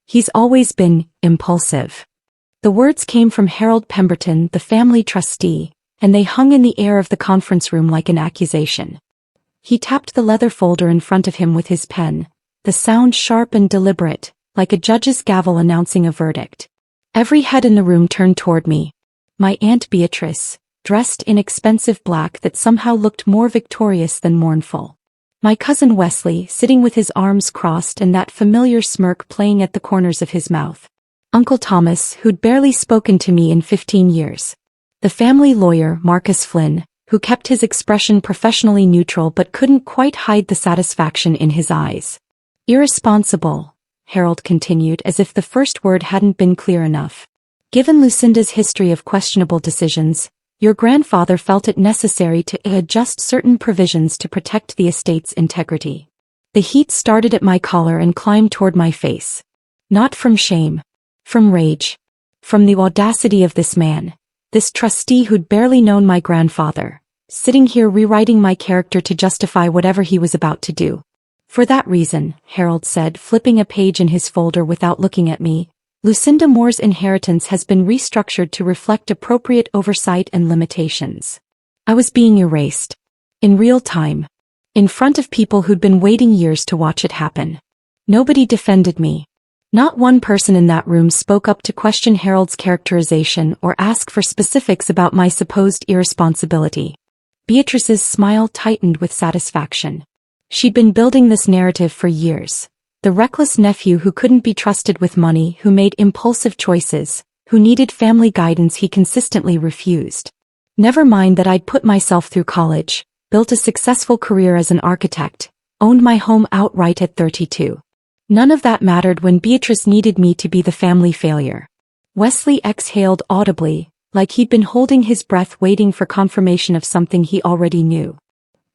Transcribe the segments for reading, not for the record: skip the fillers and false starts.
He's always been impulsive. The words came from Harold Pemberton, the family trustee, and they hung in the air of the conference room like an accusation. He tapped the leather folder in front of him with his pen, the sound sharp and deliberate, like a judge's gavel announcing a verdict. Every head in the room turned toward me. My Aunt Beatrice, dressed in expensive black that somehow looked more victorious than mournful. My cousin Wesley, sitting with his arms crossed and that familiar smirk playing at the corners of his mouth. Uncle Thomas, who'd barely spoken to me in 15 years. The family lawyer, Marcus Flynn, who kept his expression professionally neutral but couldn't quite hide the satisfaction in his eyes. Irresponsible, Harold continued as if the first word hadn't been clear enough. Given Lucinda's history of questionable decisions, your grandfather felt it necessary to adjust certain provisions to protect the estate's integrity. The heat started at my collar and climbed toward my face. Not from shame. From rage. From the audacity of this man, this trustee who'd barely known my grandfather, sitting here rewriting my character to justify whatever he was about to do. For that reason, Harold said, flipping a page in his folder without looking at me, Lucinda Moore's inheritance has been restructured to reflect appropriate oversight and limitations. I was being erased. In real time. In front of people who'd been waiting years to watch it happen. Nobody defended me. Not one person in that room spoke up to question Harold's characterization or ask for specifics about my supposed irresponsibility. Beatrice's smile tightened with satisfaction. She'd been building this narrative for years. The reckless nephew who couldn't be trusted with money, who made impulsive choices, who needed family guidance he consistently refused. Never mind that I'd put myself through college, built a successful career as an architect, owned my home outright at 32. None of that mattered when Beatrice needed me to be the family failure. Wesley exhaled audibly, like he'd been holding his breath waiting for confirmation of something he already knew.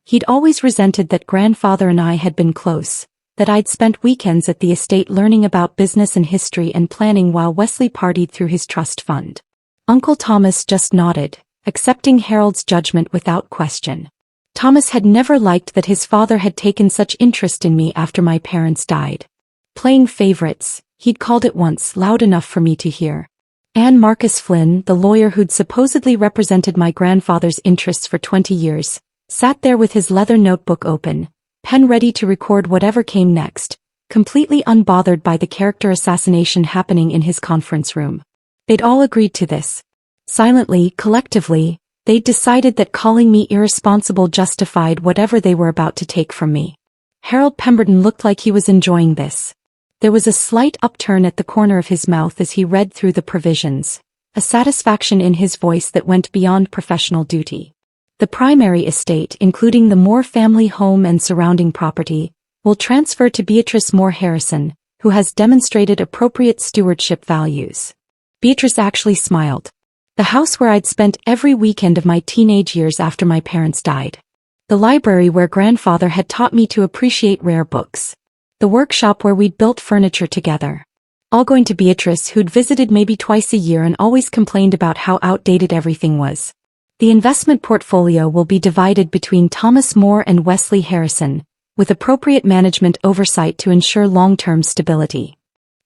He'd always resented that grandfather and I had been close, that I'd spent weekends at the estate learning about business and history and planning while Wesley partied through his trust fund. Uncle Thomas just nodded, accepting Harold's judgment without question. Thomas had never liked that his father had taken such interest in me after my parents died. Playing favorites, he'd called it once, loud enough for me to hear. And Marcus Flynn, the lawyer who'd supposedly represented my grandfather's interests for 20 years, sat there with his leather notebook open, pen ready to record whatever came next, completely unbothered by the character assassination happening in his conference room. They'd all agreed to this. Silently, collectively, they'd decided that calling me irresponsible justified whatever they were about to take from me. Harold Pemberton looked like he was enjoying this. There was a slight upturn at the corner of his mouth as he read through the provisions, a satisfaction in his voice that went beyond professional duty. The primary estate, including the Moore family home and surrounding property, will transfer to Beatrice Moore Harrison, who has demonstrated appropriate stewardship values. Beatrice actually smiled. The house where I'd spent every weekend of my teenage years after my parents died. The library where grandfather had taught me to appreciate rare books. The workshop where we'd built furniture together. All going to Beatrice, who'd visited maybe twice a year and always complained about how outdated everything was. The investment portfolio will be divided between Thomas Moore and Wesley Harrison, with appropriate management oversight to ensure long-term stability.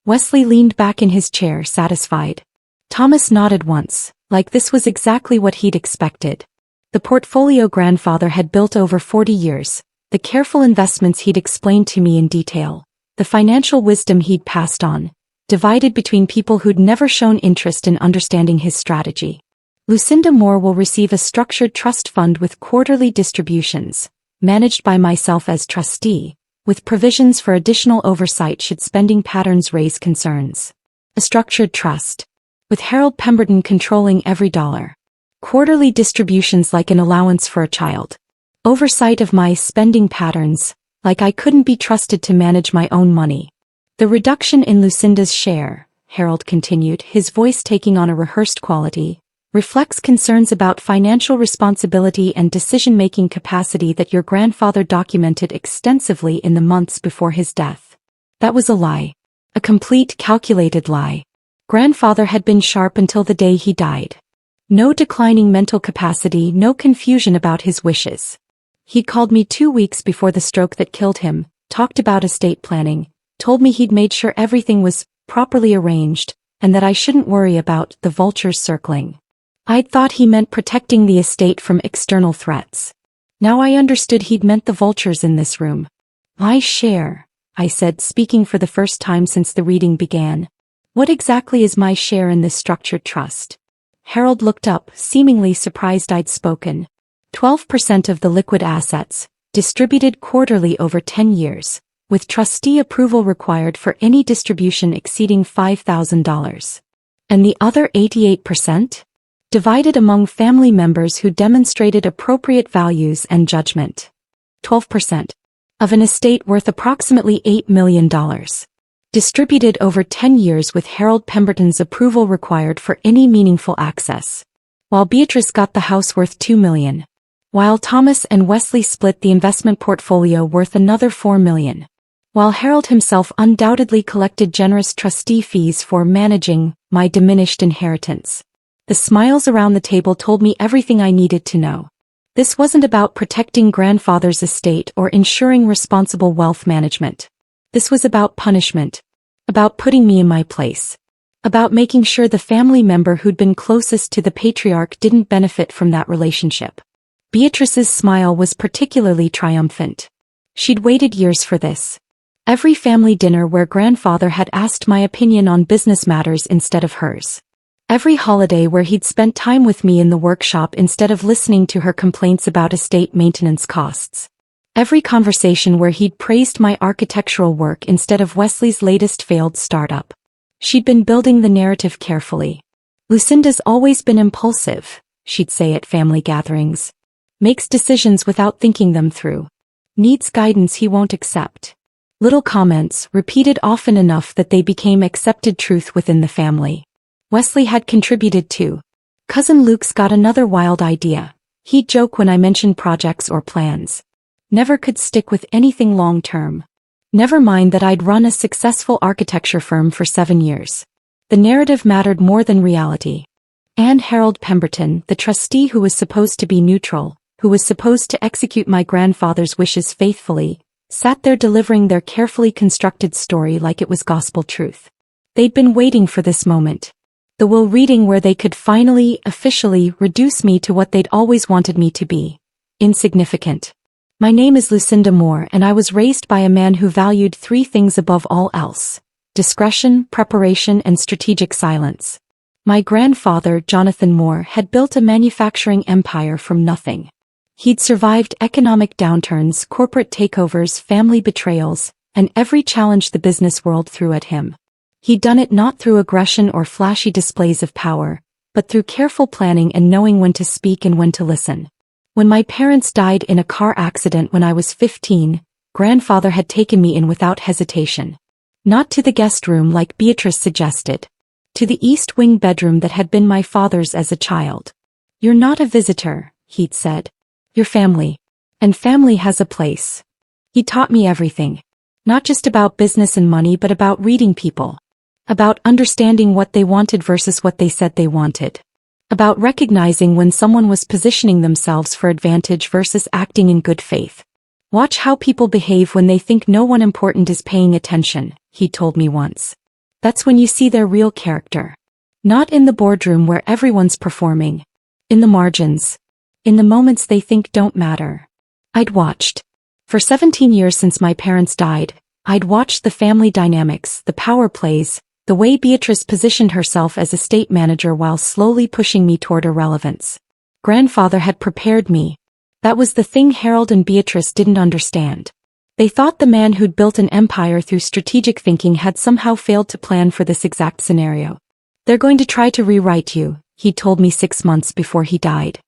Wesley leaned back in his chair, satisfied. Thomas nodded once, like this was exactly what he'd expected. The portfolio grandfather had built over 40 years, the careful investments he'd explained to me in detail, the financial wisdom he'd passed on, divided between people who'd never shown interest in understanding his strategy. Lucinda Moore will receive a structured trust fund with quarterly distributions, managed by myself as trustee, with provisions for additional oversight should spending patterns raise concerns. A structured trust. With Harold Pemberton controlling every dollar. Quarterly distributions like an allowance for a child. Oversight of my spending patterns, like I couldn't be trusted to manage my own money. The reduction in Lucinda's share, Harold continued, his voice taking on a rehearsed quality, reflects concerns about financial responsibility and decision-making capacity that your grandfather documented extensively in the months before his death. That was a lie. A complete, calculated lie. Grandfather had been sharp until the day he died. No declining mental capacity, no confusion about his wishes. He'd called me 2 weeks before the stroke that killed him, talked about estate planning, told me he'd made sure everything was properly arranged, and that I shouldn't worry about the vultures circling. I'd thought he meant protecting the estate from external threats. Now I understood he'd meant the vultures in this room. My share, I said, speaking for the first time since the reading began. What exactly is my share in this structured trust? Harold looked up, seemingly surprised I'd spoken. 12% of the liquid assets, distributed quarterly over 10 years, with trustee approval required for any distribution exceeding $5,000. And the other 88%? Divided among family members who demonstrated appropriate values and judgment. 12%. Of an estate worth approximately $8 million. Distributed over 10 years with Harold Pemberton's approval required for any meaningful access. While Beatrice got the house worth $2 million. While Thomas and Wesley split the investment portfolio worth another $4 million. While Harold himself undoubtedly collected generous trustee fees for managing my diminished inheritance. The smiles around the table told me everything I needed to know. This wasn't about protecting grandfather's estate or ensuring responsible wealth management. This was about punishment. About putting me in my place. About making sure the family member who'd been closest to the patriarch didn't benefit from that relationship. Beatrice's smile was particularly triumphant. She'd waited years for this. Every family dinner where grandfather had asked my opinion on business matters instead of hers. Every holiday where he'd spent time with me in the workshop instead of listening to her complaints about estate maintenance costs. Every conversation where he'd praised my architectural work instead of Wesley's latest failed startup. She'd been building the narrative carefully. Lucinda's always been impulsive, she'd say at family gatherings. Makes decisions without thinking them through. Needs guidance he won't accept. Little comments, repeated often enough that they became accepted truth within the family. Wesley had contributed too. Cousin Luke's got another wild idea. He'd joke when I mentioned projects or plans. Never could stick with anything long-term. Never mind that I'd run a successful architecture firm for 7 years. The narrative mattered more than reality. And Harold Pemberton, the trustee who was supposed to be neutral, who was supposed to execute my grandfather's wishes faithfully, sat there delivering their carefully constructed story like it was gospel truth. They'd been waiting for this moment. The will reading where they could finally, officially, reduce me to what they'd always wanted me to be. Insignificant. My name is Lucinda Moore and I was raised by a man who valued 3 things above all else. Discretion, preparation and strategic silence. My grandfather, Jonathan Moore, had built a manufacturing empire from nothing. He'd survived economic downturns, corporate takeovers, family betrayals, and every challenge the business world threw at him. He'd done it not through aggression or flashy displays of power, but through careful planning and knowing when to speak and when to listen. When my parents died in a car accident when I was 15, grandfather had taken me in without hesitation. Not to the guest room like Beatrice suggested. To the east wing bedroom that had been my father's as a child. You're not a visitor, he'd said. You're family. And family has a place. He taught me everything. Not just about business and money but about reading people. About understanding what they wanted versus what they said they wanted. About recognizing when someone was positioning themselves for advantage versus acting in good faith. Watch how people behave when they think no one important is paying attention, he told me once. That's when you see their real character. Not in the boardroom where everyone's performing. In the margins. In the moments they think don't matter. I'd watched. For 17 years since my parents died, I'd watched the family dynamics, the power plays, the way Beatrice positioned herself as estate manager while slowly pushing me toward irrelevance. Grandfather had prepared me. That was the thing Harold and Beatrice didn't understand. They thought the man who'd built an empire through strategic thinking had somehow failed to plan for this exact scenario. They're going to try to rewrite you, he told me 6 months before he died.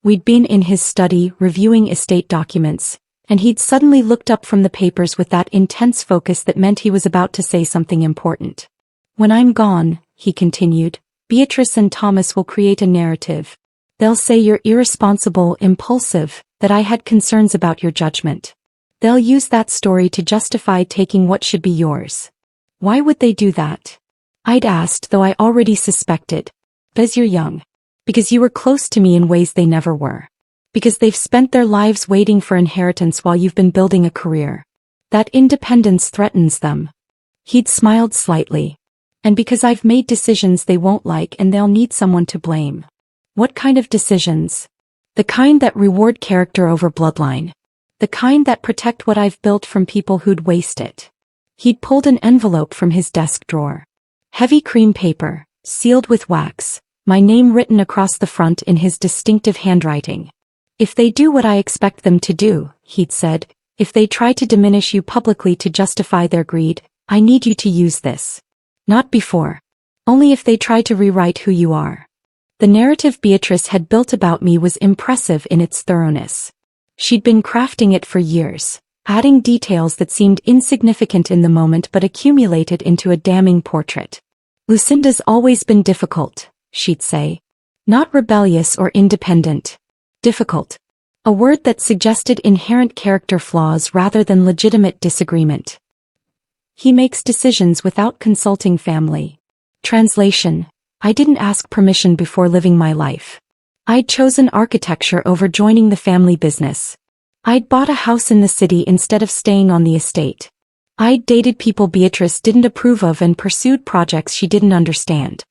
We'd been in his study, reviewing estate documents, and he'd suddenly looked up from the papers with that intense focus that meant he was about to say something important. When I'm gone, he continued, Beatrice and Thomas will create a narrative. They'll say you're irresponsible, impulsive, that I had concerns about your judgment. They'll use that story to justify taking what should be yours. Why would they do that? I'd asked, though I already suspected. Because you're young. Because you were close to me in ways they never were. Because they've spent their lives waiting for inheritance while you've been building a career. That independence threatens them. He'd smiled slightly. And because I've made decisions they won't like and they'll need someone to blame. What kind of decisions? The kind that reward character over bloodline. The kind that protect what I've built from people who'd waste it. He'd pulled an envelope from his desk drawer. Heavy cream paper, sealed with wax, my name written across the front in his distinctive handwriting. If they do what I expect them to do, he'd said, if they try to diminish you publicly to justify their greed, I need you to use this. Not before. Only if they try to rewrite who you are. The narrative Beatrice had built about me was impressive in its thoroughness. She'd been crafting it for years, adding details that seemed insignificant in the moment but accumulated into a damning portrait. Lucinda's always been difficult, she'd say. Not rebellious or independent. Difficult. A word that suggested inherent character flaws rather than legitimate disagreement. He makes decisions without consulting family. Translation: I didn't ask permission before living my life. I'd chosen architecture over joining the family business. I'd bought a house in the city instead of staying on the estate. I'd dated people Beatrice didn't approve of and pursued projects she didn't understand.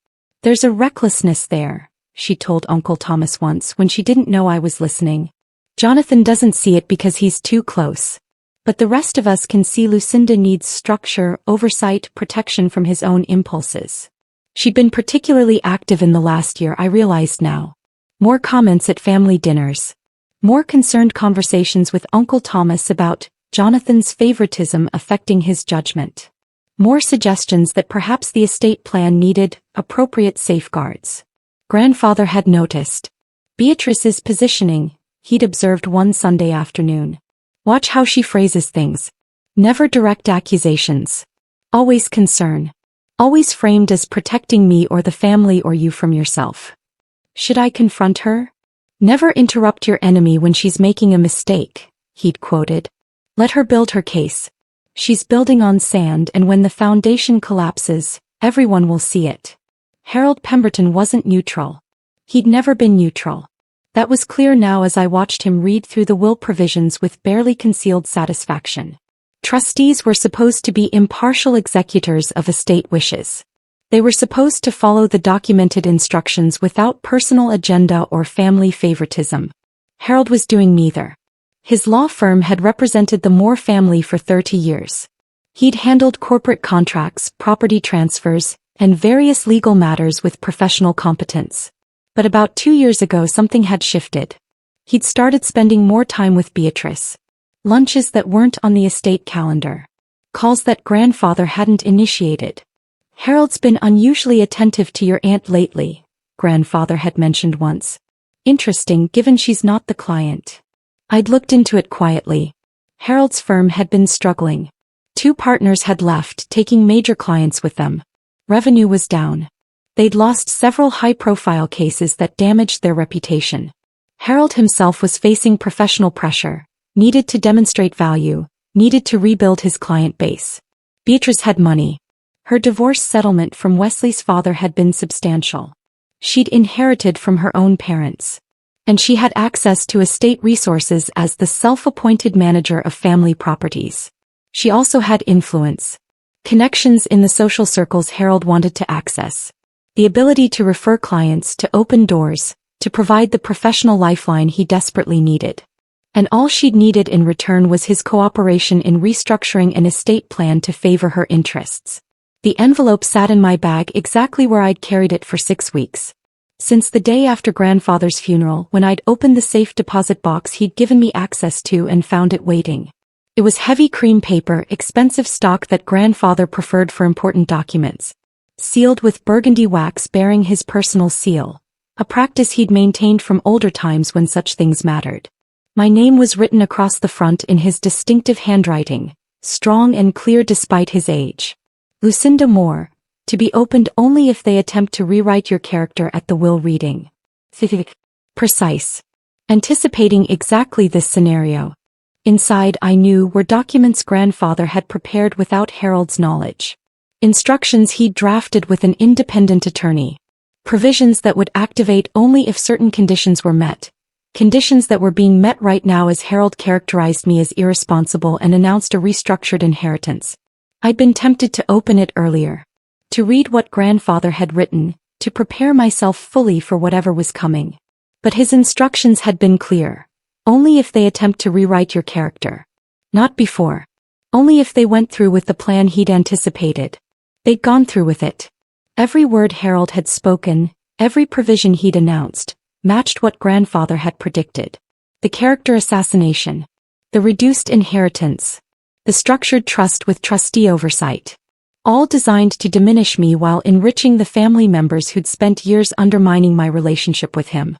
There's a recklessness there, she told Uncle Thomas once when she didn't know I was listening. Jonathan doesn't see it because he's too close. But the rest of us can see Lucinda needs structure, oversight, protection from his own impulses. She'd been particularly active in the last year, I realized now. More comments at family dinners. More concerned conversations with Uncle Thomas about Jonathan's favoritism affecting his judgment. More suggestions that perhaps the estate plan needed appropriate safeguards. Grandfather had noticed Beatrice's positioning, he'd observed one Sunday afternoon. Watch how she phrases things. Never direct accusations. Always concern. Always framed as protecting me or the family or you from yourself. Should I confront her? Never interrupt your enemy when she's making a mistake, he'd quoted. Let her build her case. She's building on sand, and when the foundation collapses, everyone will see it. Harold Pemberton wasn't neutral. He'd never been neutral. That was clear now as I watched him read through the will provisions with barely concealed satisfaction. Trustees were supposed to be impartial executors of estate wishes. They were supposed to follow the documented instructions without personal agenda or family favoritism. Harold was doing neither. His law firm had represented the Moore family for 30 years. He'd handled corporate contracts, property transfers, and various legal matters with professional competence. But about 2 years ago something had shifted. He'd started spending more time with Beatrice. Lunches that weren't on the estate calendar. Calls that grandfather hadn't initiated. Harold's been unusually attentive to your aunt lately, grandfather had mentioned once. Interesting given she's not the client. I'd looked into it quietly. Harold's firm had been struggling. 2 partners had left, taking major clients with them. Revenue was down. They'd lost several high-profile cases that damaged their reputation. Harold himself was facing professional pressure, needed to demonstrate value, needed to rebuild his client base. Beatrice had money. Her divorce settlement from Wesley's father had been substantial. She'd inherited from her own parents. And she had access to estate resources as the self-appointed manager of family properties. She also had influence. Connections in the social circles Harold wanted to access. The ability to refer clients, to open doors, to provide the professional lifeline he desperately needed. And all she'd needed in return was his cooperation in restructuring an estate plan to favor her interests. The envelope sat in my bag exactly where I'd carried it for 6 weeks. Since the day after grandfather's funeral, when I'd opened the safe deposit box he'd given me access to and found it waiting. It was heavy cream paper, expensive stock that grandfather preferred for important documents. Sealed with burgundy wax bearing his personal seal, a practice he'd maintained from older times when such things mattered. My name was written across the front in his distinctive handwriting, strong and clear despite his age. Lucinda Moore, to be opened only if they attempt to rewrite your character at the will reading. Precise. Anticipating exactly this scenario. Inside, I knew, were documents grandfather had prepared without Harold's knowledge. Instructions he'd drafted with an independent attorney. Provisions that would activate only if certain conditions were met. Conditions that were being met right now as Harold characterized me as irresponsible and announced a restructured inheritance. I'd been tempted to open it earlier. to read what grandfather had written, to prepare myself fully for whatever was coming. But his instructions had been clear. Only if they attempt to rewrite your character. Not before. Only if they went through with the plan he'd anticipated. They'd gone through with it. Every word Harold had spoken, every provision he'd announced, matched what grandfather had predicted. The character assassination. The reduced inheritance. The structured trust with trustee oversight. All designed to diminish me while enriching the family members who'd spent years undermining my relationship with him.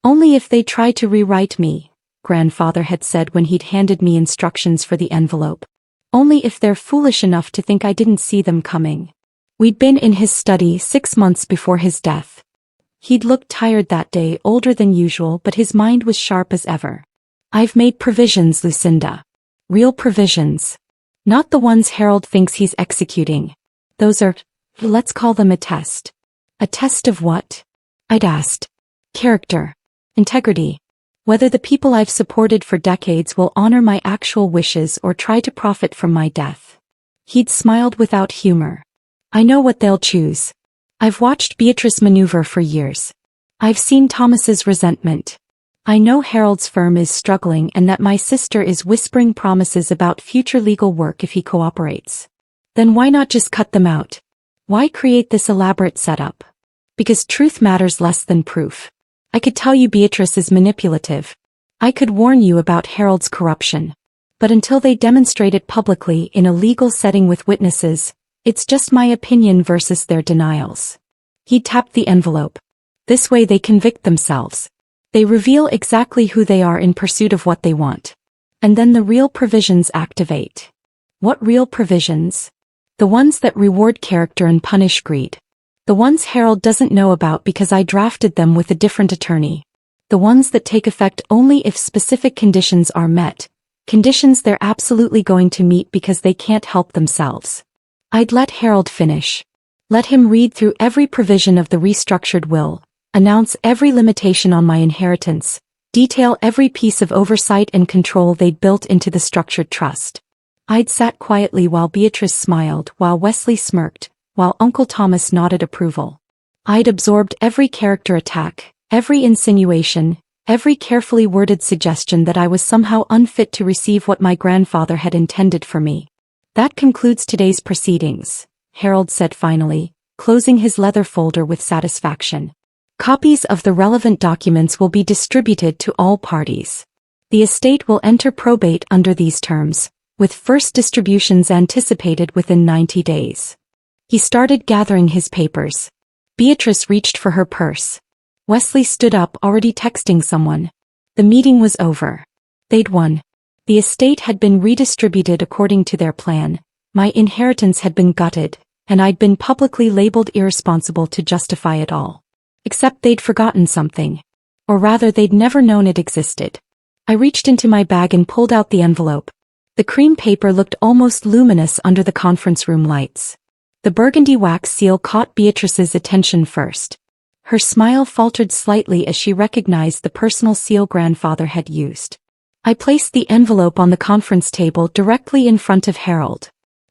Only if they try to rewrite me, grandfather had said when he'd handed me instructions for the envelope. Only if they're foolish enough to think I didn't see them coming. We'd been in his study 6 months before his death. He'd looked tired that day, older than usual, but his mind was sharp as ever. I've made provisions, Lucinda. Real provisions. Not the ones Harold thinks he's executing. Those are, let's call them a test. A test of what? I'd asked. Character. Integrity. Whether the people I've supported for decades will honor my actual wishes or try to profit from my death. He'd smiled without humor. I know what they'll choose. I've watched Beatrice maneuver for years. I've seen Thomas's resentment. I know Harold's firm is struggling and that my sister is whispering promises about future legal work if he cooperates. Then why not just cut them out? Why create this elaborate setup? Because truth matters less than proof. I could tell you Beatrice is manipulative. I could warn you about Harold's corruption. But until they demonstrate it publicly in a legal setting with witnesses, it's just my opinion versus their denials. He tapped the envelope. This way they convict themselves. They reveal exactly who they are in pursuit of what they want. And then the real provisions activate. What real provisions? The ones that reward character and punish greed. The ones Harold doesn't know about because I drafted them with a different attorney. The ones that take effect only if specific conditions are met. Conditions they're absolutely going to meet because they can't help themselves. I'd let Harold finish. Let him read through every provision of the restructured will. Announce every limitation on my inheritance, detail every piece of oversight and control they'd built into the structured trust. I'd sat quietly while Beatrice smiled, while Wesley smirked, while Uncle Thomas nodded approval. I'd absorbed every character attack, every insinuation, every carefully worded suggestion that I was somehow unfit to receive what my grandfather had intended for me. That concludes today's proceedings, Harold said finally, closing his leather folder with satisfaction. Copies of the relevant documents will be distributed to all parties. The estate will enter probate under these terms, with first distributions anticipated within 90 days. He started gathering his papers. Beatrice reached for her purse. Wesley stood up, already texting someone. The meeting was over. They'd won. The estate had been redistributed according to their plan, my inheritance had been gutted, and I'd been publicly labeled irresponsible to justify it all. Except they'd forgotten something. Or rather they'd never known it existed. I reached into my bag and pulled out the envelope. The cream paper looked almost luminous under the conference room lights. The burgundy wax seal caught Beatrice's attention first. Her smile faltered slightly as she recognized the personal seal grandfather had used. I placed the envelope on the conference table directly in front of Harold.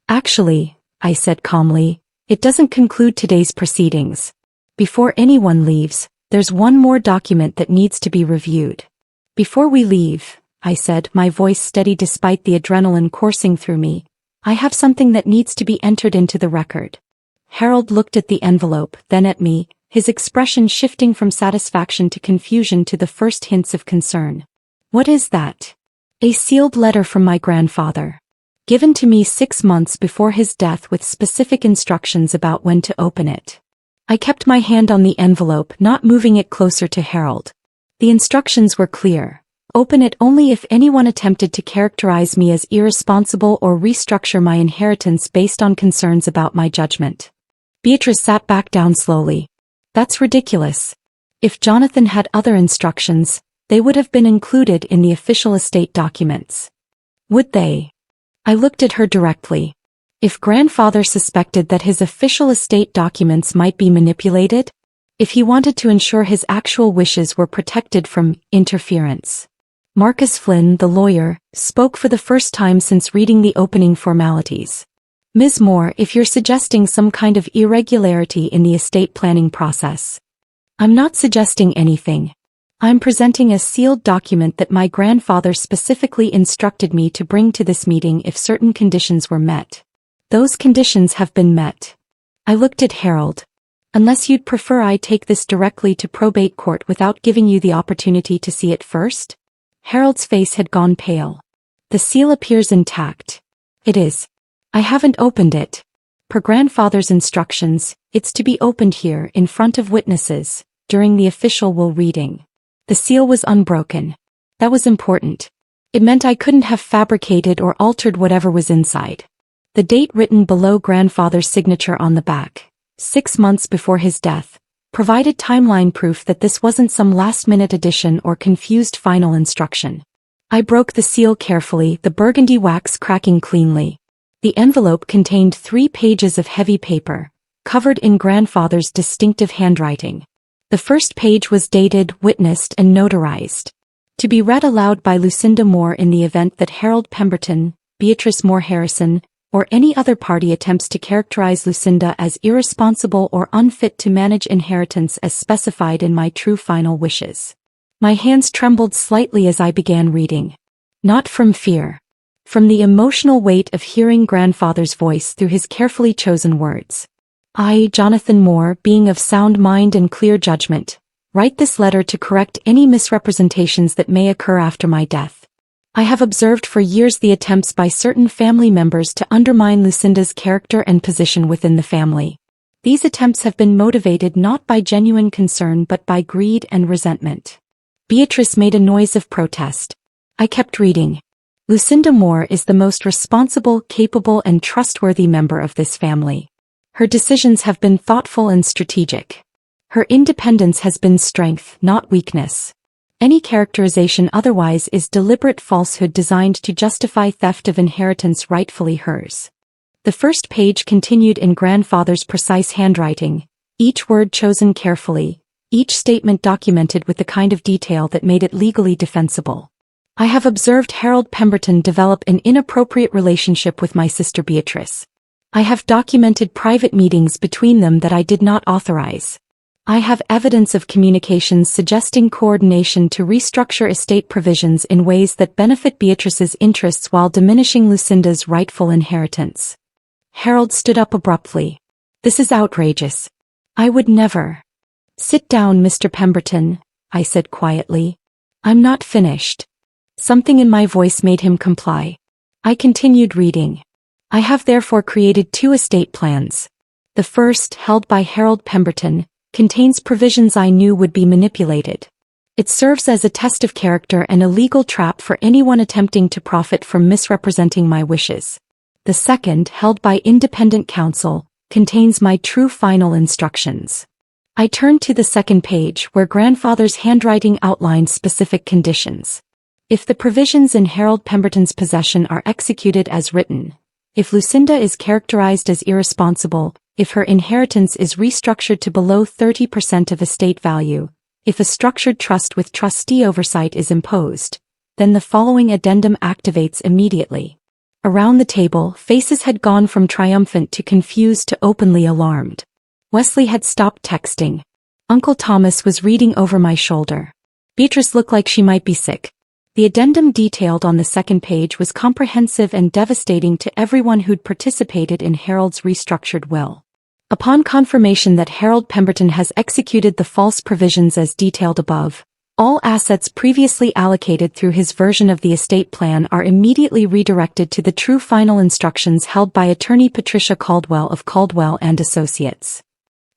Actually, I said calmly, it doesn't conclude today's proceedings. Before anyone leaves, there's one more document that needs to be reviewed. Before we leave, I said, my voice steady despite the adrenaline coursing through me, I have something that needs to be entered into the record. Harold looked at the envelope, then at me, his expression shifting from satisfaction to confusion to the first hints of concern. What is that? A sealed letter from my grandfather. Given to me 6 months before his death with specific instructions about when to open it. I kept my hand on the envelope, not moving it closer to Harold. The instructions were clear. Open it only if anyone attempted to characterize me as irresponsible or restructure my inheritance based on concerns about my judgment. Beatrice sat back down slowly. That's ridiculous. If Jonathan had other instructions, they would have been included in the official estate documents. Would they? I looked at her directly. If grandfather suspected that his official estate documents might be manipulated? If he wanted to ensure his actual wishes were protected from interference? Marcus Flynn, the lawyer, spoke for the first time since reading the opening formalities. Ms. Moore, if you're suggesting some kind of irregularity in the estate planning process. I'm not suggesting anything. I'm presenting a sealed document that my grandfather specifically instructed me to bring to this meeting if certain conditions were met. Those conditions have been met. I looked at Harold. Unless you'd prefer I take this directly to probate court without giving you the opportunity to see it first? Harold's face had gone pale. The seal appears intact. It is. I haven't opened it. Per grandfather's instructions, it's to be opened here in front of witnesses, during the official will reading. The seal was unbroken. That was important. It meant I couldn't have fabricated or altered whatever was inside. The date written below grandfather's signature on the back, 6 months before his death, provided timeline proof that this wasn't some last-minute addition or confused final instruction. I broke the seal carefully, the burgundy wax cracking cleanly. The envelope contained 3 pages of heavy paper, covered in grandfather's distinctive handwriting. The first page was dated, witnessed, and notarized. To be read aloud by Lucinda Moore in the event that Harold Pemberton, Beatrice Moore Harrison, or any other party attempts to characterize Lucinda as irresponsible or unfit to manage inheritance as specified in my true final wishes. My hands trembled slightly as I began reading. Not from fear. From the emotional weight of hearing grandfather's voice through his carefully chosen words. I, Jonathan Moore, being of sound mind and clear judgment, write this letter to correct any misrepresentations that may occur after my death. I have observed for years the attempts by certain family members to undermine Lucinda's character and position within the family. These attempts have been motivated not by genuine concern but by greed and resentment. Beatrice made a noise of protest. I kept reading. Lucinda Moore is the most responsible, capable, and trustworthy member of this family. Her decisions have been thoughtful and strategic. Her independence has been strength, not weakness. Any characterization otherwise is deliberate falsehood designed to justify theft of inheritance rightfully hers. The first page continued in grandfather's precise handwriting, each word chosen carefully, each statement documented with the kind of detail that made it legally defensible. I have observed Harold Pemberton develop an inappropriate relationship with my sister Beatrice. I have documented private meetings between them that I did not authorize. I have evidence of communications suggesting coordination to restructure estate provisions in ways that benefit Beatrice's interests while diminishing Lucinda's rightful inheritance. Harold stood up abruptly. This is outrageous. I would never. Sit down, Mr. Pemberton, I said quietly. I'm not finished. Something in my voice made him comply. I continued reading. I have therefore created 2 estate plans. The first, held by Harold Pemberton, contains provisions I knew would be manipulated. It serves as a test of character and a legal trap for anyone attempting to profit from misrepresenting my wishes. The second, held by independent counsel, contains my true final instructions. I turned to the second page where grandfather's handwriting outlined specific conditions. If the provisions in Harold Pemberton's possession are executed as written, if Lucinda is characterized as irresponsible, if her inheritance is restructured to below 30% of estate value, if a structured trust with trustee oversight is imposed, then the following addendum activates immediately. Around the table, faces had gone from triumphant to confused to openly alarmed. Wesley had stopped texting. Uncle Thomas was reading over my shoulder. Beatrice looked like she might be sick. The addendum detailed on the second page was comprehensive and devastating to everyone who'd participated in Harold's restructured will. Upon confirmation that Harold Pemberton has executed the false provisions as detailed above, all assets previously allocated through his version of the estate plan are immediately redirected to the true final instructions held by attorney Patricia Caldwell of Caldwell and Associates.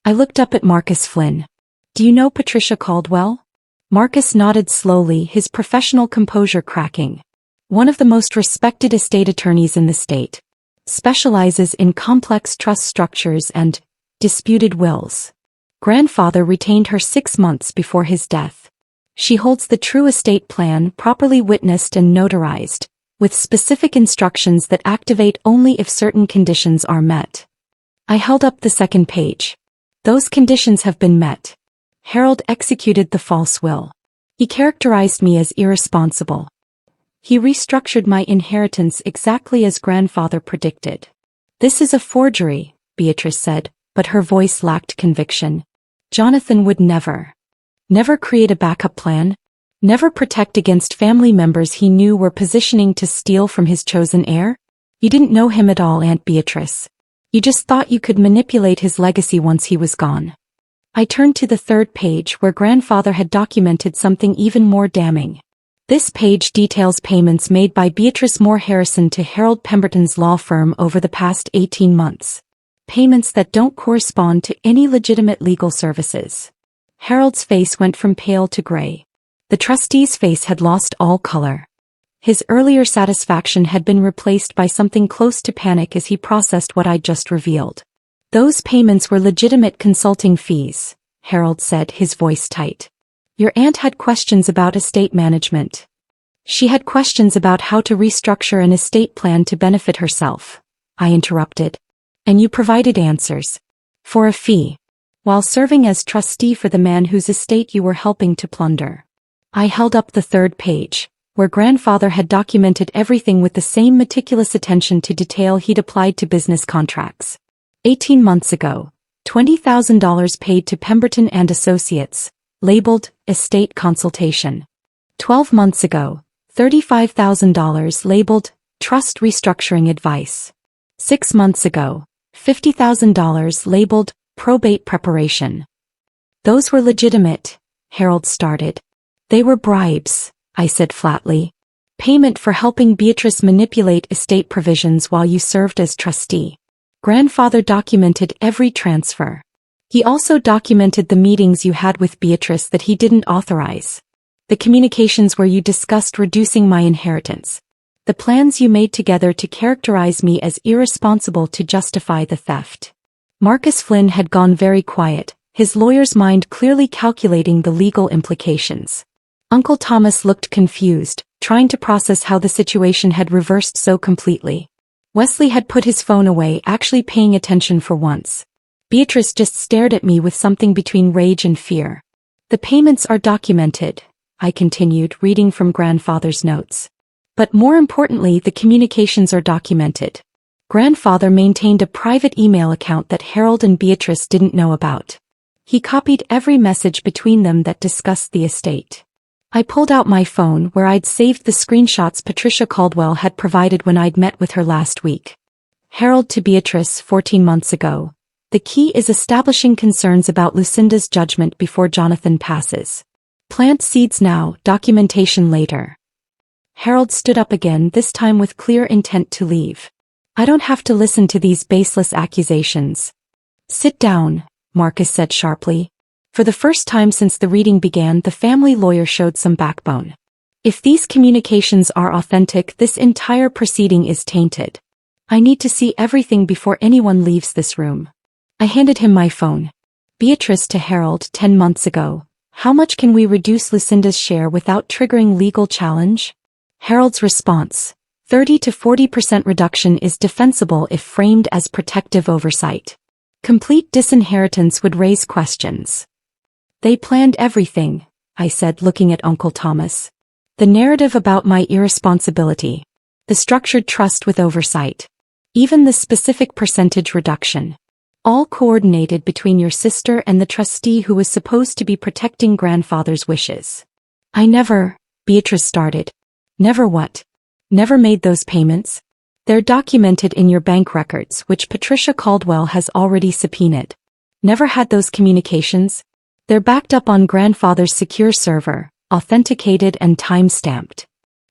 I looked up at Marcus Flynn. Do you know Patricia Caldwell? Marcus nodded slowly, his professional composure cracking. One of the most respected estate attorneys in the state. Specializes in complex trust structures and disputed wills. Grandfather retained her 6 months before his death. She holds the true estate plan properly witnessed and notarized, with specific instructions that activate only if certain conditions are met. I held up the second page. Those conditions have been met. Harold executed the false will. He characterized me as irresponsible. He restructured my inheritance exactly as grandfather predicted. "This is a forgery," Beatrice said, but her voice lacked conviction. "Jonathan would never create a backup plan, never protect against family members he knew were positioning to steal from his chosen heir. You didn't know him at all, Aunt Beatrice. You just thought you could manipulate his legacy once he was gone." I turned to the third page where grandfather had documented something even more damning. This page details payments made by Beatrice Moore Harrison to Harold Pemberton's law firm over the past 18 months. Payments that don't correspond to any legitimate legal services. Harold's face went from pale to gray. The trustee's face had lost all color. His earlier satisfaction had been replaced by something close to panic as he processed what I'd just revealed. "Those payments were legitimate consulting fees," Harold said, his voice tight. "Your aunt had questions about estate management. She had questions about how to restructure an estate plan to benefit herself," I interrupted. "And you provided answers. For a fee. While serving as trustee for the man whose estate you were helping to plunder." I held up the third page, where grandfather had documented everything with the same meticulous attention to detail he'd applied to business contracts. 18 months ago, $20,000 paid to Pemberton and Associates, labeled estate consultation. 12 months ago, $35,000 labeled trust restructuring advice. 6 months ago, $50,000 labeled probate preparation. "Those were legitimate," Harold started. "They were bribes," I said flatly. "Payment for helping Beatrice manipulate estate provisions while you served as trustee." Grandfather documented every transfer. He also documented the meetings you had with Beatrice that he didn't authorize. The communications where you discussed reducing my inheritance. The plans you made together to characterize me as irresponsible to justify the theft. Marcus Flynn had gone very quiet, his lawyer's mind clearly calculating the legal implications. Uncle Thomas looked confused, trying to process how the situation had reversed so completely. Wesley had put his phone away, actually paying attention for once. Beatrice just stared at me with something between rage and fear. "The payments are documented," I continued, reading from grandfather's notes. "But more importantly, the communications are documented." Grandfather maintained a private email account that Harold and Beatrice didn't know about. He copied every message between them that discussed the estate. I pulled out my phone where I'd saved the screenshots Patricia Caldwell had provided when I'd met with her last week. Harold to Beatrice 14 months ago. "The key is establishing concerns about Lucinda's judgment before Jonathan passes. Plant seeds now, documentation later." Harold stood up again, this time with clear intent to leave. "I don't have to listen to these baseless accusations." "Sit down," Marcus said sharply. For the first time since the reading began, the family lawyer showed some backbone. "If these communications are authentic, this entire proceeding is tainted. I need to see everything before anyone leaves this room." I handed him my phone. "Beatrice to Harold 10 months ago. How much can we reduce Lucinda's share without triggering legal challenge?" Harold's response: 30 to 40% reduction is defensible if framed as protective oversight. Complete disinheritance would raise questions. "They planned everything," I said, looking at Uncle Thomas. "The narrative about my irresponsibility. The structured trust with oversight. Even the specific percentage reduction. All coordinated between your sister and the trustee who was supposed to be protecting grandfather's wishes." "I never," Beatrice started. "Never what?" "Never made those payments. They're documented in your bank records, which Patricia Caldwell has already subpoenaed. Never had those communications. They're backed up on grandfather's secure server, authenticated and time-stamped.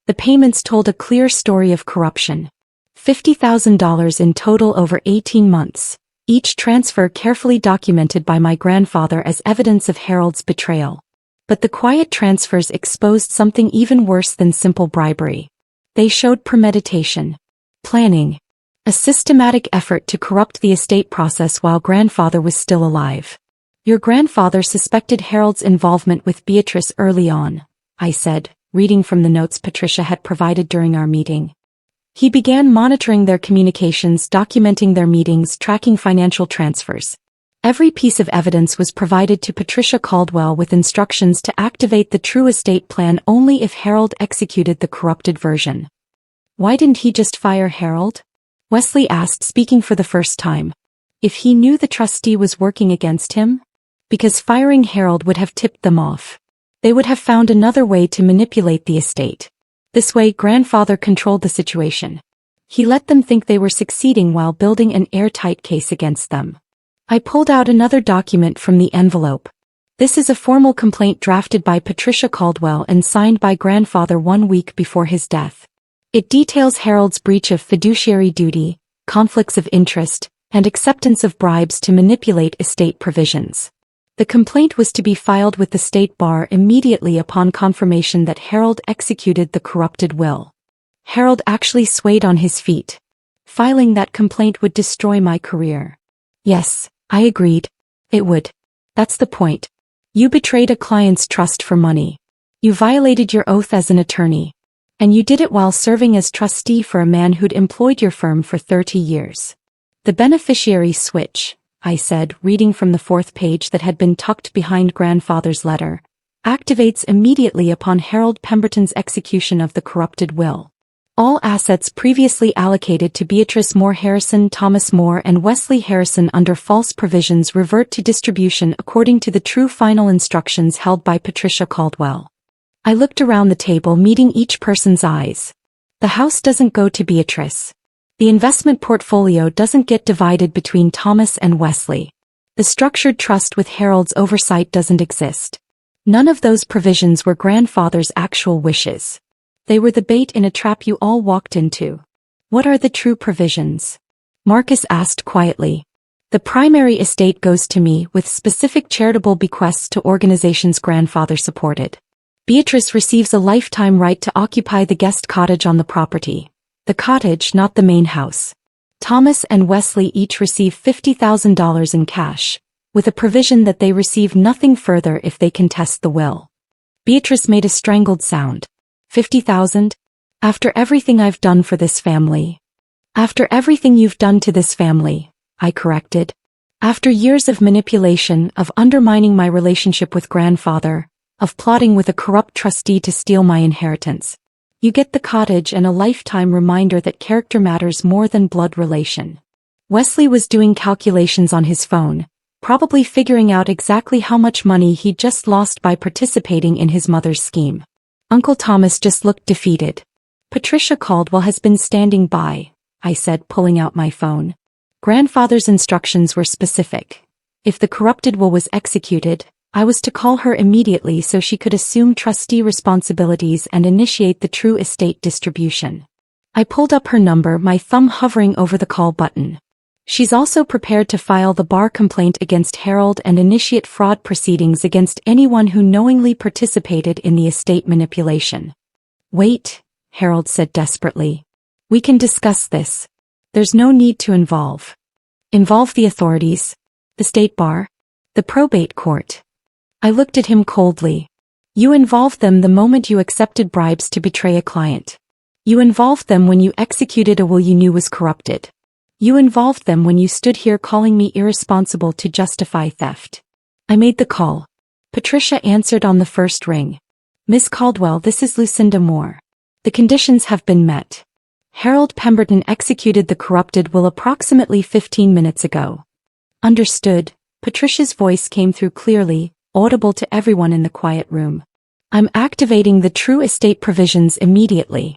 The payments told a clear story of corruption. $50,000 in total over 18 months, each transfer carefully documented by my grandfather as evidence of Harold's betrayal. But the quiet transfers exposed something even worse than simple bribery. They showed premeditation. Planning. A systematic effort to corrupt the estate process while grandfather was still alive. "Your grandfather suspected Harold's involvement with Beatrice early on," I said, reading from the notes Patricia had provided during our meeting. "He began monitoring their communications, documenting their meetings, tracking financial transfers. Every piece of evidence was provided to Patricia Caldwell with instructions to activate the true estate plan only if Harold executed the corrupted version." "Why didn't he just fire Harold?" Wesley asked, speaking for the first time. If he knew the trustee was working against him? Because firing Harold would have tipped them off. They would have found another way to manipulate the estate. This way, grandfather controlled the situation. He let them think they were succeeding while building an airtight case against them. I pulled out another document from the envelope. This is a formal complaint drafted by Patricia Caldwell and signed by grandfather 1 week before his death. It details Harold's breach of fiduciary duty, conflicts of interest, and acceptance of bribes to manipulate estate provisions. The complaint was to be filed with the state bar immediately upon confirmation that Harold executed the corrupted will. Harold actually swayed on his feet. Filing that complaint would destroy my career. Yes, I agreed. It would. That's the point. You betrayed a client's trust for money. You violated your oath as an attorney. And you did it while serving as trustee for a man who'd employed your firm for 30 years. The beneficiary switch, I said, reading from the 4th page that had been tucked behind grandfather's letter, activates immediately upon Harold Pemberton's execution of the corrupted will. All assets previously allocated to Beatrice Moore Harrison, Thomas Moore, and Wesley Harrison under false provisions revert to distribution according to the true final instructions held by Patricia Caldwell. I looked around the table, meeting each person's eyes. The house doesn't go to Beatrice. The investment portfolio doesn't get divided between Thomas and Wesley. The structured trust with Harold's oversight doesn't exist. None of those provisions were grandfather's actual wishes. They were the bait in a trap you all walked into. What are the true provisions? Marcus asked quietly. The primary estate goes to me, with specific charitable bequests to organizations grandfather supported. Beatrice receives a lifetime right to occupy the guest cottage on the property. The cottage, not the main house. Thomas and Wesley each receive $50,000 in cash, with a provision that they receive nothing further if they contest the will. Beatrice made a strangled sound. 50,000? After everything I've done for this family. After everything you've done to this family, I corrected. After years of manipulation, of undermining my relationship with grandfather, of plotting with a corrupt trustee to steal my inheritance. You get the cottage and a lifetime reminder that character matters more than blood relation. Wesley was doing calculations on his phone, probably figuring out exactly how much money he'd just lost by participating in his mother's scheme. Uncle Thomas just looked defeated. Patricia Caldwell has been standing by, I said, pulling out my phone. Grandfather's instructions were specific. If the corrupted will was executed, I was to call her immediately so she could assume trustee responsibilities and initiate the true estate distribution. I pulled up her number, my thumb hovering over the call button. She's also prepared to file the bar complaint against Harold and initiate fraud proceedings against anyone who knowingly participated in the estate manipulation. Wait, Harold said desperately. We can discuss this. There's no need to involve the authorities, the state bar, the probate court. I looked at him coldly. You involved them the moment you accepted bribes to betray a client. You involved them when you executed a will you knew was corrupted. You involved them when you stood here calling me irresponsible to justify theft. I made the call. Patricia answered on the first ring. Miss Caldwell, this is Lucinda Moore. The conditions have been met. Harold Pemberton executed the corrupted will approximately 15 minutes ago. Understood. Patricia's voice came through clearly, audible to everyone in the quiet room. I'm activating the true estate provisions immediately.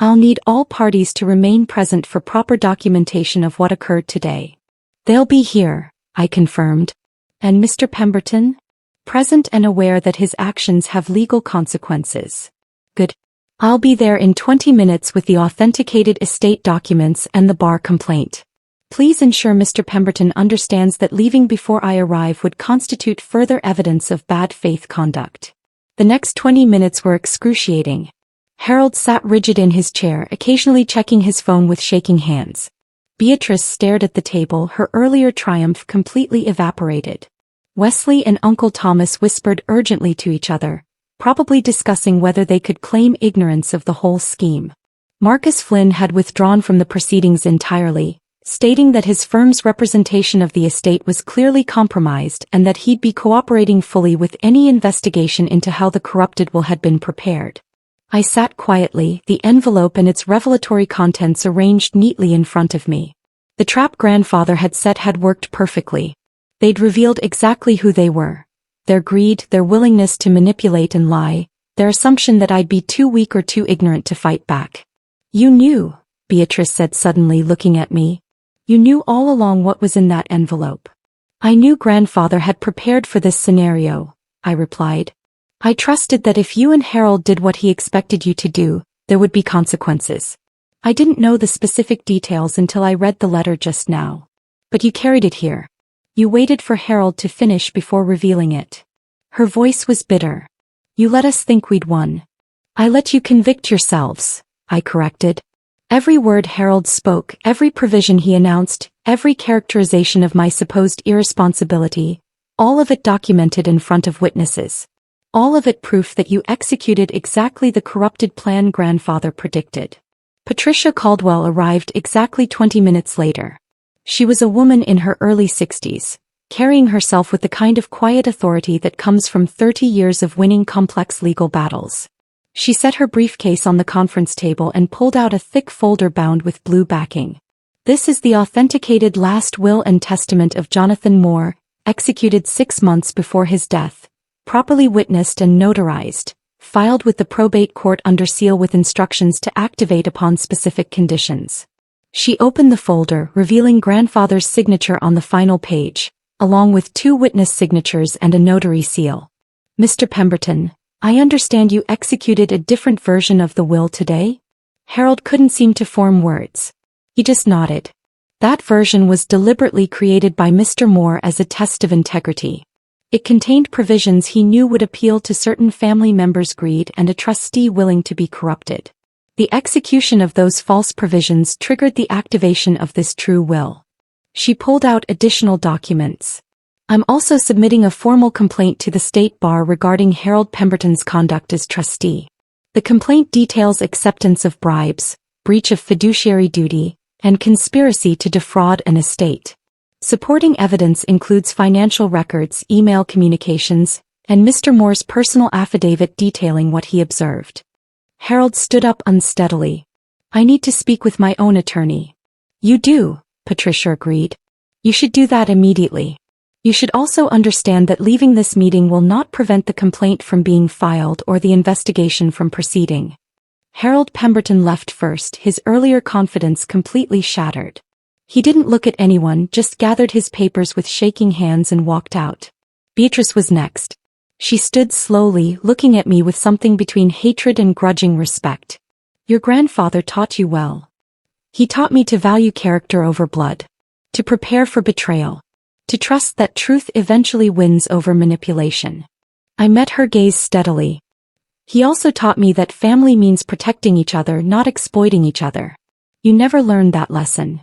I'll need all parties to remain present for proper documentation of what occurred today. They'll be here, I confirmed. And Mr. Pemberton? Present and aware that his actions have legal consequences. Good. I'll be there in 20 minutes with the authenticated estate documents and the bar complaint. Please ensure Mr. Pemberton understands that leaving before I arrive would constitute further evidence of bad faith conduct. The next 20 minutes were excruciating. Harold sat rigid in his chair, occasionally checking his phone with shaking hands. Beatrice stared at the table, her earlier triumph completely evaporated. Wesley and Uncle Thomas whispered urgently to each other, probably discussing whether they could claim ignorance of the whole scheme. Marcus Flynn had withdrawn from the proceedings entirely, stating that his firm's representation of the estate was clearly compromised and that he'd be cooperating fully with any investigation into how the corrupted will had been prepared. I sat quietly, the envelope and its revelatory contents arranged neatly in front of me. The trap grandfather had set had worked perfectly. They'd revealed exactly who they were. Their greed, their willingness to manipulate and lie, their assumption that I'd be too weak or too ignorant to fight back. "You knew," Beatrice said suddenly, looking at me. "You knew all along what was in that envelope." "I knew grandfather had prepared for this scenario," I replied. "I trusted that if you and Harold did what he expected you to do, there would be consequences. I didn't know the specific details until I read the letter just now. But you carried it here. You waited for Harold to finish before revealing it." Her voice was bitter. "You let us think we'd won." "I let you convict yourselves," I corrected. Every word Harold spoke, every provision he announced, every characterization of my supposed irresponsibility, all of it documented in front of witnesses. All of it proof that you executed exactly the corrupted plan grandfather predicted. Patricia Caldwell arrived exactly 20 minutes later. She was a woman in her early 60s, carrying herself with the kind of quiet authority that comes from 30 years of winning complex legal battles. She set her briefcase on the conference table and pulled out a thick folder bound with blue backing. "This is the authenticated last will and testament of Jonathan Moore, executed 6 months before his death, properly witnessed and notarized, filed with the probate court under seal with instructions to activate upon specific conditions." She opened the folder, revealing grandfather's signature on the final page, along with 2 witness signatures and a notary seal. "Mr. Pemberton, I understand you executed a different version of the will today?" Harold couldn't seem to form words. He just nodded. "That version was deliberately created by Mr. Moore as a test of integrity. It contained provisions he knew would appeal to certain family members' greed and a trustee willing to be corrupted. The execution of those false provisions triggered the activation of this true will." She pulled out additional documents. "I'm also submitting a formal complaint to the State Bar regarding Harold Pemberton's conduct as trustee. The complaint details acceptance of bribes, breach of fiduciary duty, and conspiracy to defraud an estate. Supporting evidence includes financial records, email communications, and Mr. Moore's personal affidavit detailing what he observed." Harold stood up unsteadily. "I need to speak with my own attorney." "You do," Patricia agreed. "You should do that immediately. You should also understand that leaving this meeting will not prevent the complaint from being filed or the investigation from proceeding." Harold Pemberton left first, his earlier confidence completely shattered. He didn't look at anyone, just gathered his papers with shaking hands and walked out. Beatrice was next. She stood slowly, looking at me with something between hatred and grudging respect. "Your grandfather taught you well. He taught me to value character over blood, to prepare for betrayal, to trust that truth eventually wins over manipulation." I met her gaze steadily. "He also taught me that family means protecting each other, not exploiting each other. You never learned that lesson."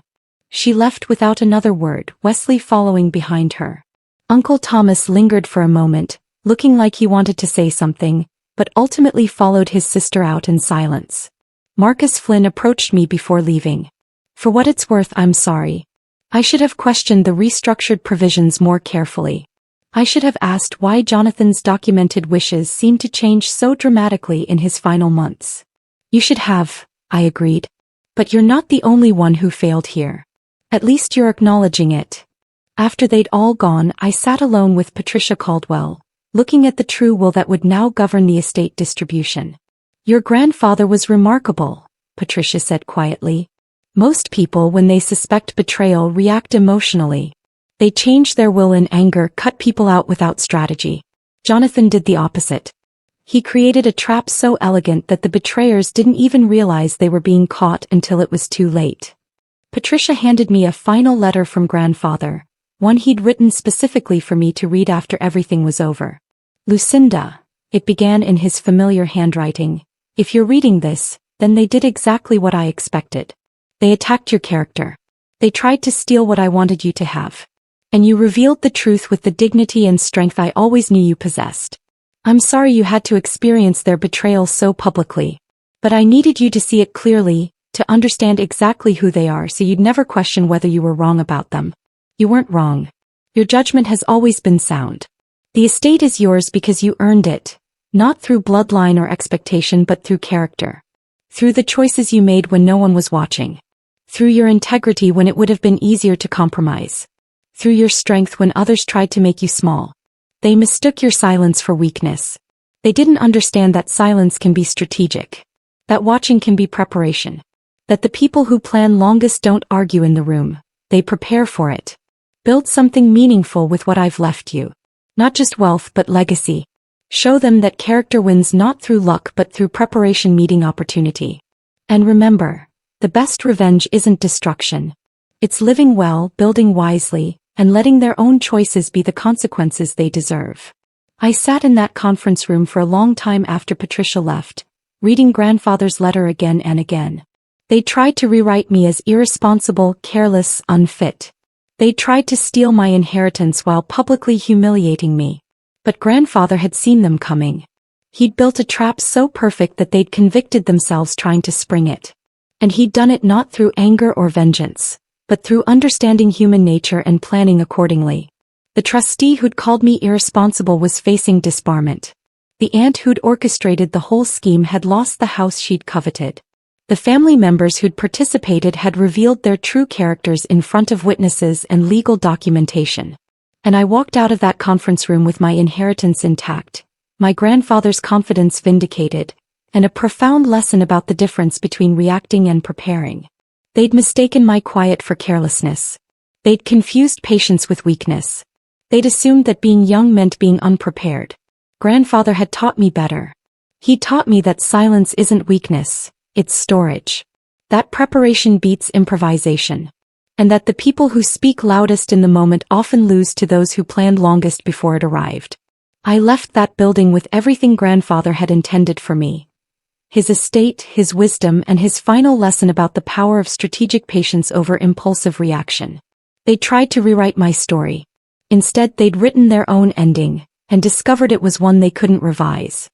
She left without another word, Wesley following behind her. Uncle Thomas lingered for a moment, looking like he wanted to say something, but ultimately followed his sister out in silence. Marcus Flynn approached me before leaving. "For what it's worth, I'm sorry. I should have questioned the restructured provisions more carefully. I should have asked why Jonathan's documented wishes seemed to change so dramatically in his final months." "You should have," I agreed. "But you're not the only one who failed here. At least you're acknowledging it." After they'd all gone, I sat alone with Patricia Caldwell, looking at the true will that would now govern the estate distribution. "Your grandfather was remarkable," Patricia said quietly. "Most people, when they suspect betrayal, react emotionally. They change their will in anger, cut people out without strategy. Jonathan did the opposite. He created a trap so elegant that the betrayers didn't even realize they were being caught until it was too late." Patricia handed me a final letter from grandfather, one he'd written specifically for me to read after everything was over. "Lucinda," it began in his familiar handwriting, "if you're reading this, then they did exactly what I expected. They attacked your character. They tried to steal what I wanted you to have. And you revealed the truth with the dignity and strength I always knew you possessed. I'm sorry you had to experience their betrayal so publicly. But I needed you to see it clearly, to understand exactly who they are, so you'd never question whether you were wrong about them. You weren't wrong. Your judgment has always been sound. The estate is yours because you earned it, Not through bloodline or expectation but through character. Through the choices you made when no one was watching. Through your integrity when it would have been easier to compromise. Through your strength when others tried to make you small. They mistook your silence for weakness. They didn't understand that silence can be strategic. That watching can be preparation. That the people who plan longest don't argue in the room. They prepare for it. Build something meaningful with what I've left you. Not just wealth but legacy. Show them that character wins not through luck but through preparation meeting opportunity. And remember, the best revenge isn't destruction. It's living well, building wisely, and letting their own choices be the consequences they deserve. I sat in that conference room for a long time after Patricia left, reading grandfather's letter again and again. They tried to rewrite me as irresponsible, careless, unfit. They tried to steal my inheritance while publicly humiliating me. But grandfather had seen them coming. He'd built a trap so perfect that they'd convicted themselves trying to spring it. And he'd done it not through anger or vengeance, but through understanding human nature and planning accordingly. The trustee who'd called me irresponsible was facing disbarment. The aunt who'd orchestrated the whole scheme had lost the house she'd coveted. The family members who'd participated had revealed their true characters in front of witnesses and legal documentation. And I walked out of that conference room with my inheritance intact, my grandfather's confidence vindicated, and a profound lesson about the difference between reacting and preparing. They'd mistaken my quiet for carelessness. They'd confused patience with weakness. They'd assumed that being young meant being unprepared. Grandfather had taught me better. He taught me that silence isn't weakness, it's storage. That preparation beats improvisation. And that the people who speak loudest in the moment often lose to those who planned longest before it arrived. I left that building with everything grandfather had intended for me. His estate, his wisdom, and his final lesson about the power of strategic patience over impulsive reaction. They tried to rewrite my story. Instead, they'd written their own ending, and discovered it was one they couldn't revise.